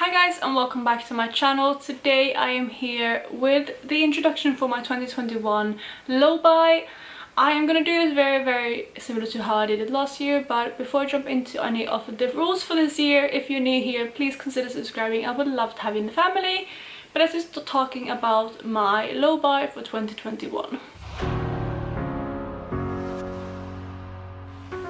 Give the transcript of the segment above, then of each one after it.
Hi guys and welcome back to my channel. Today I am here with the introduction for my 2021 low buy. I am gonna do this very similar to how I did it last year, but before I jump into any of the rules for this year, if you're new here, please consider subscribing. I would love to have you in the family. But let's just start talking about my low buy for 2021.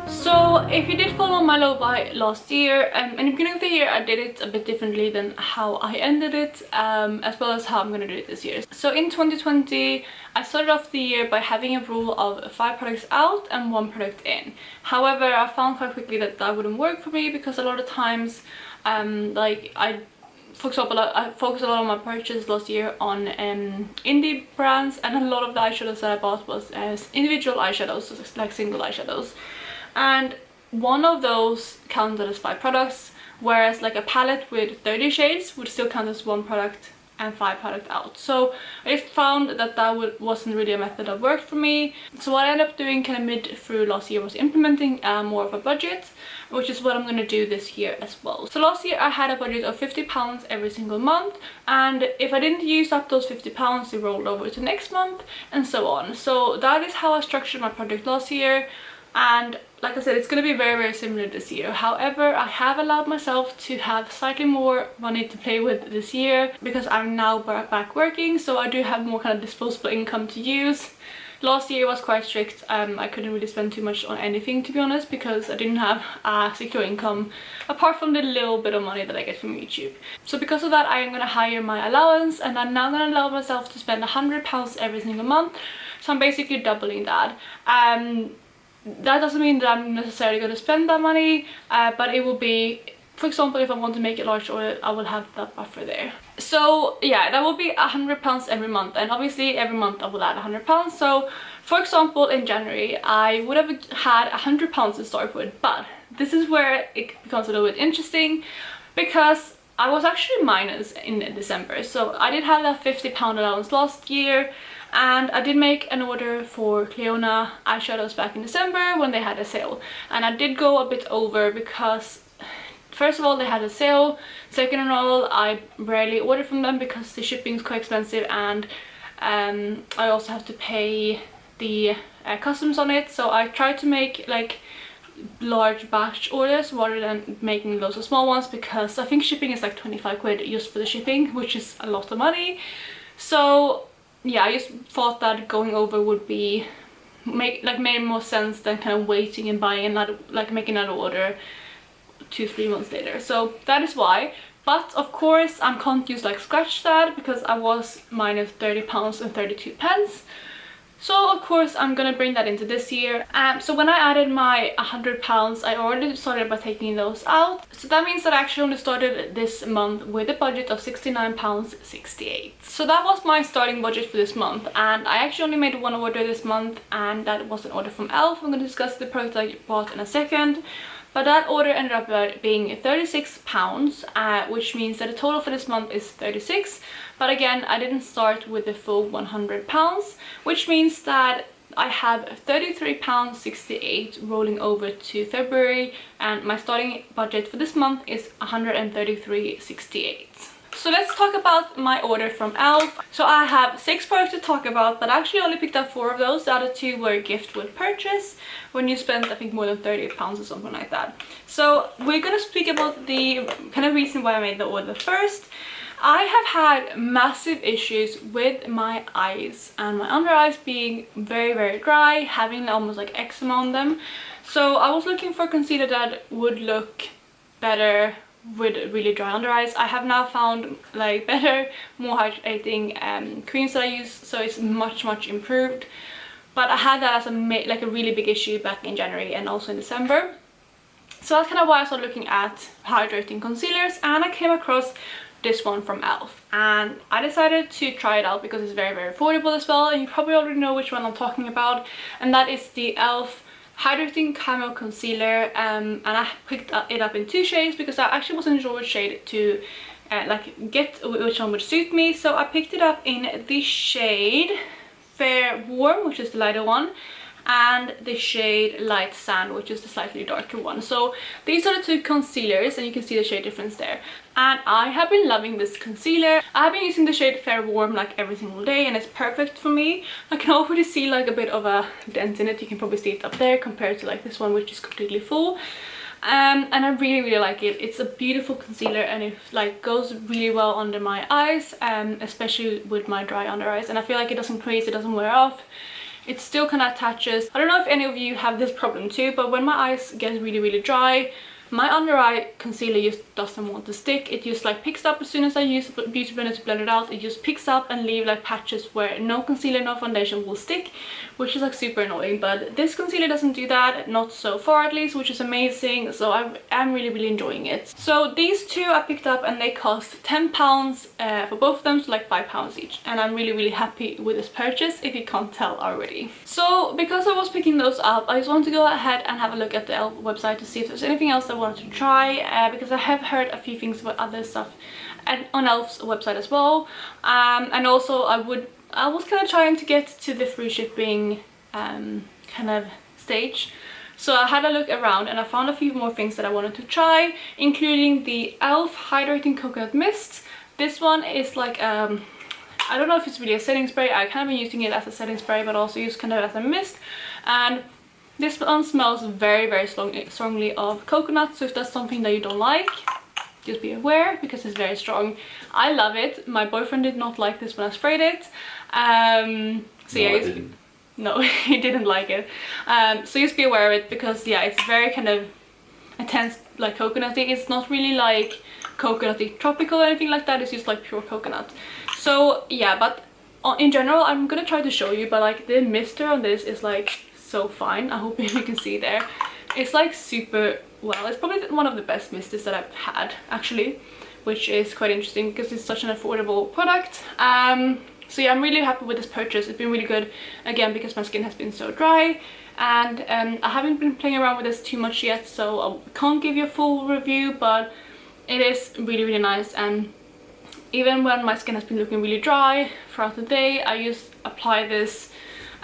So if you did follow my low buy last year, in the beginning of the year I did it a bit differently than how I ended it, as well as how I'm gonna do it this year. So in 2020 I started off the year by having a rule of 5 products out and 1 product in. However, I found quite quickly that that wouldn't work for me because a lot of times for example, I focused a lot on my purchase last year on indie brands, and a lot of the eyeshadows that I bought was individual eyeshadows, so like single eyeshadows. And one of those counted as 5 products, whereas like a palette with 30 shades would still count as 1 product and 5 products out. So I just found that that wasn't really a method that worked for me. So what I ended up doing kind of mid through last year was implementing more of a budget, which is what I'm going to do this year as well. So last year I had a budget of £50 every single month, and if I didn't use up those £50 they rolled over to next month and so on. So that is how I structured my project last year, and like I said, it's going to be very similar this year. However, I have allowed myself to have slightly more money to play with this year because I'm now back working, so I do have more kind of disposable income to use. Last year was quite strict. I couldn't really spend too much on anything, to be honest, because I didn't have a secure income apart from the little bit of money that I get from YouTube. So because of that I am going to hire my allowance, and I'm now going to allow myself to spend £100 every single month. So I'm basically doubling that. That doesn't mean that I'm necessarily going to spend that money, but it will be, for example, if I want to make a large order, I will have that buffer there. So yeah, that will be £100 every month, and obviously every month I will add £100. So for example, in January I would have had £100 to start with, but this is where it becomes a little bit interesting because I was actually minus in December. So I did have that £50 allowance last year, and I did make an order for Cleona eyeshadows back in December when they had a sale, and I did go a bit over because first of all they had a sale, second of all I rarely order from them because the shipping is quite expensive, and I also have to pay the customs on it. So I tried to make like large batch orders rather than making loads of small ones, because I think shipping is like 25 quid just for the shipping, which is a lot of money. So yeah, I just thought that going over would be made more sense than kind of waiting and buying another, like making another order 2-3 months later. So that is why. But of course I can't use like scratch that because I was minus £30 and 32 pence. So of course I'm gonna bring that into this year. So when I added my £100, I already started by taking those out. So that means that I actually only started this month with a budget of £69.68. So that was my starting budget for this month, and I actually only made 1 order this month, and that was an order from e.l.f. I'm going to discuss the product I bought in a second. But that order ended up being £36, which means that the total for this month is 36. But again, I didn't start with the full £100, which means that I have £33.68 rolling over to February, and my starting budget for this month is £133.68. So let's talk about my order from e.l.f. So I have 6 products to talk about, but I actually only picked up 4 of those. The other 2 were gift with purchase when you spend I think more than £38 or something like that. So we're gonna speak about the kind of reason why I made the order first. I have had massive issues with my eyes and my under eyes being very dry, having almost like eczema on them. So I was looking for a concealer that would look better with really dry under eyes. I have now found like better, more hydrating creams that I use, so it's much improved. But I had that as a really big issue back in January and also in December. So that's kind of why I started looking at hydrating concealers, and I came across this one from e.l.f. and I decided to try it out because it's very affordable as well, and you probably already know which one I'm talking about, and that is the e.l.f. Hydrating Caramel Concealer, and I picked it up in 2 shades because I actually wasn't sure which shade to get which one would suit me. So I picked it up in the shade Fair Warm, which is the lighter one, and the shade Light Sand, which is the slightly darker one. So these are the 2 concealers, and you can see the shade difference there. and I have been loving this concealer. I have been using the shade Fair Warm like every single day, and it's perfect for me. I can already see like a bit of a dent in it. You can probably see it up there compared to like this one, which is completely full. And I really like it. It's a beautiful concealer, and it like goes really well under my eyes, especially with my dry under eyes, and I feel like it doesn't crease, it doesn't wear off. It still kind of attaches. I don't know if any of you have this problem too, but when my eyes get really dry, my under eye concealer just doesn't want to stick. It just like picks up as soon as I use beauty blender to blend it out. It just picks up and leave like patches where no concealer, no foundation will stick, which is like super annoying. But this concealer doesn't do that, not so far at least, which is amazing. So I am really enjoying it. So these two I picked up, and they cost £10 for both of them, so like £5 each. And I'm really happy with this purchase, if you can't tell already. So because I was picking those up, I just want to go ahead and have a look at the e.l.f. website to see if there's anything else I wanted to try, because I have heard a few things about other stuff and on e.l.f.'s website as well, and also I was kind of trying to get to the free shipping kind of stage. So I had a look around and I found a few more things that I wanted to try, including the e.l.f. Hydrating Coconut Mist. This one is like I don't know if it's really a setting spray. I kind of been using it as a setting spray, but also used kind of as a mist, and this one smells very strongly of coconut. So if that's something that you don't like, just be aware, because it's very strong. I love it. My boyfriend did not like this when I sprayed it. So yeah, no, he didn't like it. So just be aware of it, because yeah, it's very kind of intense, like coconutty. It's not really like coconutty tropical or anything like that. It's just like pure coconut. So yeah, but in general, I'm gonna try to show you, but like the mister on this is like so fine. I hope you can see there. It's like super well. It's probably one of the best misters that I've had actually, which is quite interesting because it's such an affordable product. So yeah, I'm really happy with this purchase. It's been really good, again, because my skin has been so dry, and I haven't been playing around with this too much yet, so I can't give you a full review, but it is really nice. And even when my skin has been looking really dry throughout the day, I just apply this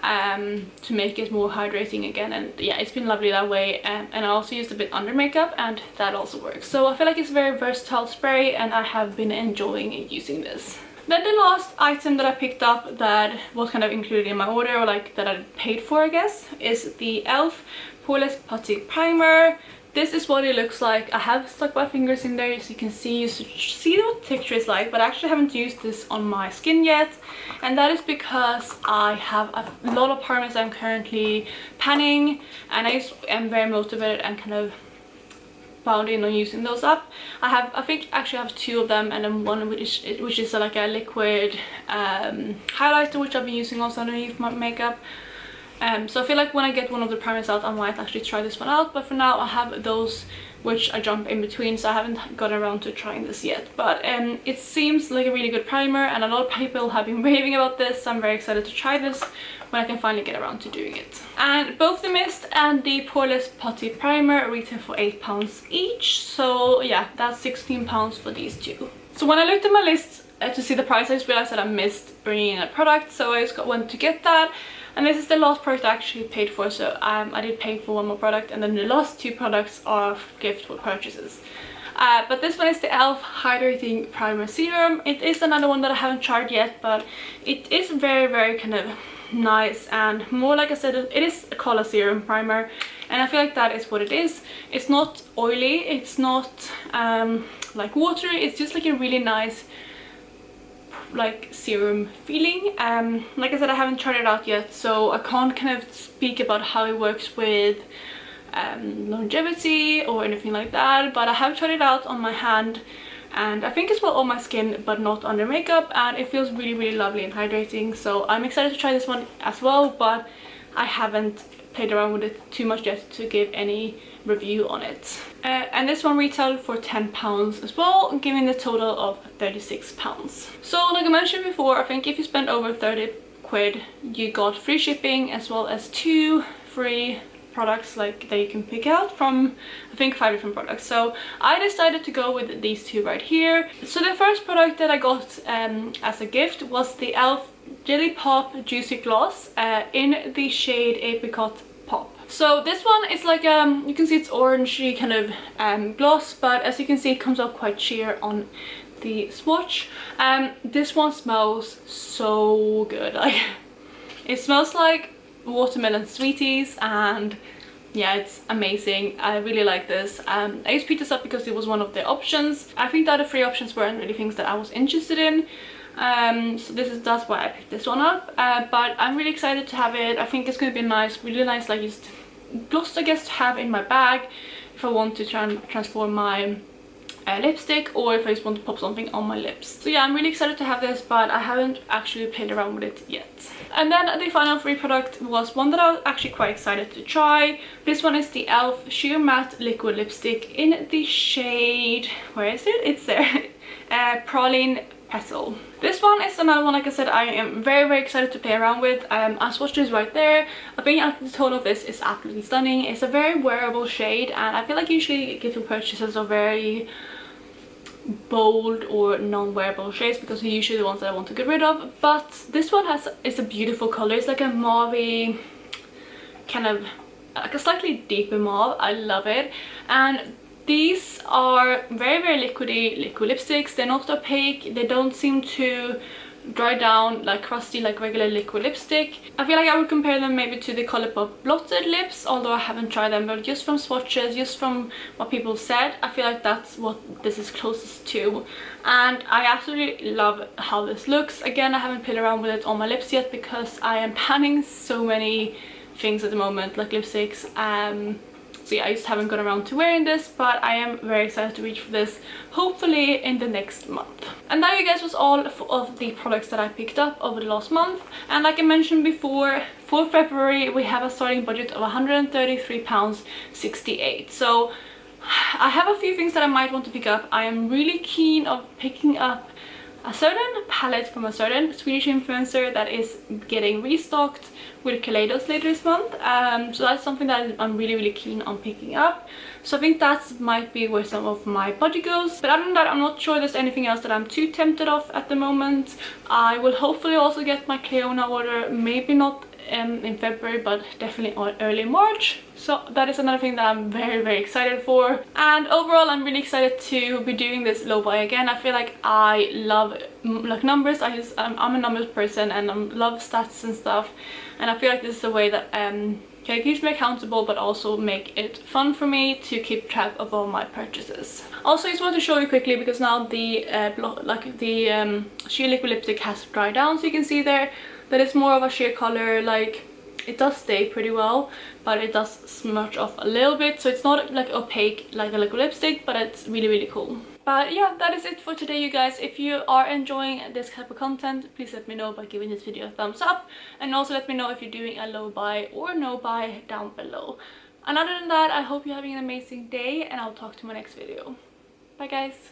to make it more hydrating again, and yeah, it's been lovely that way. And I also used a bit under makeup, and that also works. So I feel like it's a very versatile spray, and I have been enjoying using this. Then the last item that I picked up that was kind of included in my order, or like that I paid for, I guess, is the e.l.f. Poreless Putty Primer. This is what it looks like. I have stuck my fingers in there so you can see what the texture is like, but I actually haven't used this on my skin yet, and that is because I have a lot of primers I'm currently panning, and I just am very motivated and kind of bound in on using those up. I think actually have two of them, and then one which is like a liquid highlighter, which I've been using also underneath my makeup. So I feel like when I get one of the primers out, I might actually try this one out, but for now I have those which I jump in between, so I haven't gotten around to trying this yet. But it seems like a really good primer, and a lot of people have been raving about this, so I'm very excited to try this when I can finally get around to doing it. And both the mist and the Poreless Putty Primer retail for £8 each, so yeah, that's £16 for these two. So when I looked at my list to see the price, I just realized that I missed bringing in a product, so I just went to get that. And this is the last product I actually paid for, so I did pay for one more product, and then the last two products are gift for purchases. But this one is the e.l.f. Hydrating Primer Serum. It is another one that I haven't tried yet, but it is very kind of nice, and more, like I said, it is a color serum primer, and I feel like that is what it is. It's not oily, it's not like watery, it's just like a really nice like serum feeling. Like I said, I haven't tried it out yet, so I can't kind of speak about how it works with longevity or anything like that, but I have tried it out on my hand, and I think it's well on my skin but not under makeup, and it feels really lovely and hydrating. So I'm excited to try this one as well, but I haven't played around with it too much yet to give any review on it. And this one retailed for £10 as well, giving the total of £36. So like I mentioned before, I think if you spend over 30 quid, you got free shipping as well as 2 free products like that you can pick out from, I think, 5 different products. So I decided to go with these two right here. So the first product that I got as a gift was the e.l.f. Jelly Pop Juicy Gloss in the shade Apricot Pop. So this one is like you can see it's orangey kind of gloss, but as you can see it comes out quite sheer on the swatch. This one smells so good. Like, it smells like watermelon sweeties, and yeah, it's amazing. I really like this. I just picked this up because it was one of the options. I think the other 3 options weren't really things that I was interested in, so that's why I picked this one up. But I'm really excited to have it. I think it's going to be nice, really nice, like just gloss, I guess, to have in my bag if I want to try and transform my lipstick, or if I just want to pop something on my lips. So yeah, I'm really excited to have this, but I haven't actually played around with it yet. And then the final 3 product was one that I was actually quite excited to try. This one is the e.l.f. Sheer Matte Liquid Lipstick in the shade, where is it? It's there. Praline Petal. This one is another one, like I said, I am very excited to play around with. Icewatcher is right there. I think the tone of this is absolutely stunning. It's a very wearable shade, and I feel like usually Gift purchases are very bold or non-wearable shades because they're usually the ones that I want to get rid of. But this one is a beautiful color. It's like a mauve, kind of like a slightly deeper mauve. I love it. And these are very liquid lipsticks. They're not opaque. They don't seem to dry down like crusty like regular liquid lipstick. I feel like I would compare them maybe to the Colourpop blotted lips, although I haven't tried them, but just from swatches, just from what people said, I feel like that's what this is closest to. And I absolutely love how this looks. Again, I haven't played around with it on my lips yet because I am panning so many things at the moment, like lipsticks. So yeah, I just haven't got around to wearing this, but I am very excited to reach for this, hopefully in the next month. And that, you guys, was all of the products that I picked up over the last month. And like I mentioned before, for February we have a starting budget of £133.68. So I have a few things that I might want to pick up. I am really keen of picking up a certain palette from a certain Swedish influencer that is getting restocked with Kaleidos later this month. So that's something that I'm really keen on picking up. So I think that might be where some of my budget goes. But other than that, I'm not sure there's anything else that I'm too tempted of at the moment. I will hopefully also get my Cleona order, maybe not in February, but definitely on early March. So that is another thing that I'm very excited for. And overall, I'm really excited to be doing this low buy again. I feel like I love like numbers. I'm a numbers person, and I love stats and stuff, and I feel like this is a way that keeps me accountable, but also make it fun for me to keep track of all my purchases. Also, I just want to show you quickly, because now the sheer liquid lipstick has dried down, so you can see there that it's more of a sheer color. Like, it does stay pretty well, but it does smudge off a little bit, so it's not like opaque like a liquid lipstick, but it's really cool. But yeah, that is it for today, you guys. If you are enjoying this type of content, please let me know by giving this video a thumbs up, and also let me know if you're doing a low buy or no buy down below. And other than that, I hope you're having an amazing day, and I'll talk to you in my next video. Bye guys.